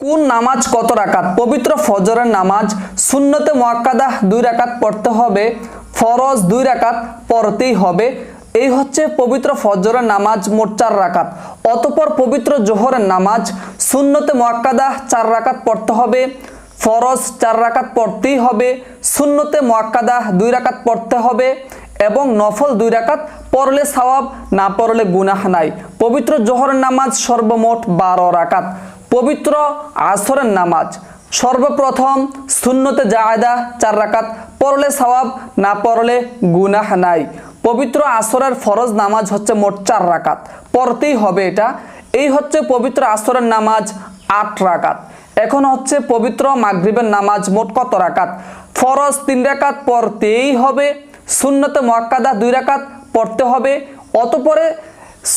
কোন নামাজ কত রাকাত? পবিত্র ফজরের নামাজ সুন্নতে মুআক্কাদা 2 রাকাত পড়তে হবে, ফরজ 2 রাকাত পড়তেই হবে। এই হচ্ছে পবিত্র ফজরের নামাজ, মোট 4 রাকাত। অতঃপর পবিত্র জোহরের নামাজ সুন্নতে মুআক্কাদা 4 রাকাত পড়তে হবে, ফরজ 4 রাকাত পড়তেই হবে, সুন্নতে মুআক্কাদা 2 রাকাত পড়তে হবে এবং নফল 2 রাকাত পড়লে সওয়াব, না পড়লে গুনাহ নাই। পবিত্র জোহরের নামাজ সর্বমোট 12 রাকাত। পবিত্র আসরের নামাজ সর্বপ্রথম সুন্নতে জায়েদা 4 রাকাত পড়লে সওয়াব, না পড়লে গুনাহ নাই। পবিত্র আসরের ফরজ নামাজ হচ্ছে মোট 4 রাকাত, পড়তেই হবে এটা। এই হচ্ছে পবিত্র আসরের নামাজ 8 রাকাত। এখন হচ্ছে পবিত্র মাগরিবের নামাজ মোট কত রাকাত? ফরজ 3 রাকাত পড়তেই হবে, সুন্নতে মুআক্কাদা 2 রাকাত পড়তে হবে। অতঃপরে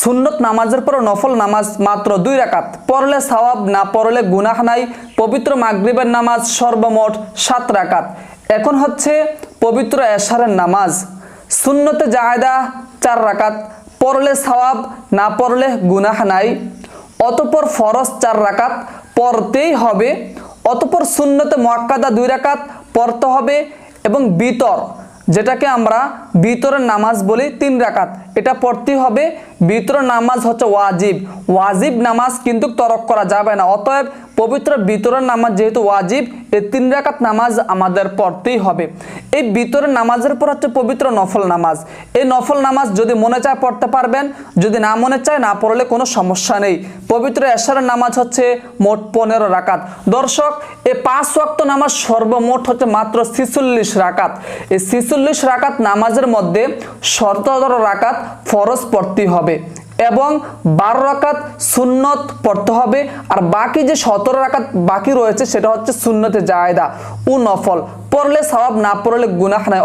সুন্নত নামাজের পর নফল নামাজ মাত্র 2 রাকাত পড়লে সওয়াব, না পড়লে গুনাহ নাই। পবিত্র মাগরিবের নামাজ সর্বমোট 7 রাকাত। এখন হচ্ছে পবিত্র এশারের নামাজ সুন্নতে জায়েদা 4 রাকাত পড়লে সওয়াব, না পড়লে গুনাহ নাই। অতঃপর ফরজ 4 রাকাত পড়তেই হবে। অতঃপর সুন্নতে মুআক্কাদা 2 রাকাত পড়তে হবে এবং বিতর, যেটাকে আমরা বিতরের নামাজ বলি, 3 রাকাত এটা পড়তেই হবে। বিতরের নামাজ হচ্ছে ওয়াজিব, ওয়াজিব নামাজ কিন্তু তরক করা যাবে না। অতএব পবিত্র বিতরের নামাজ যেহেতু ওয়াজিব, এই 3 রাকাত নামাজ আমাদের পড়তেই হবে। এই বিতরের নামাজের পর হচ্ছে পবিত্র নফল নামাজ। এই নফল নামাজ যদি মনে চায় পড়তে পারবেন, যদি না মনে চায় না পড়লে কোনো সমস্যা নেই। পবিত্র এশারের নামাজ হচ্ছে মোট 15 রাকাত। দর্শক, এই 5 ওয়াক্ত নামাজ সর্বমোট হচ্ছে মাত্র 46 রাকাত। এই 46 রাকাত নামাজের মধ্যে 17 রাকাত ফরজ পড়তেই হবে এবং 12 রাকাত সুন্নত পড়তে হবে। আর বাকি যে 17 রাকাত বাকি রয়েছে সেটা হচ্ছে সুন্নতে জায়েদা ও নফল, পড়লে সওয়াব, না পড়লে গুনাহ নাই।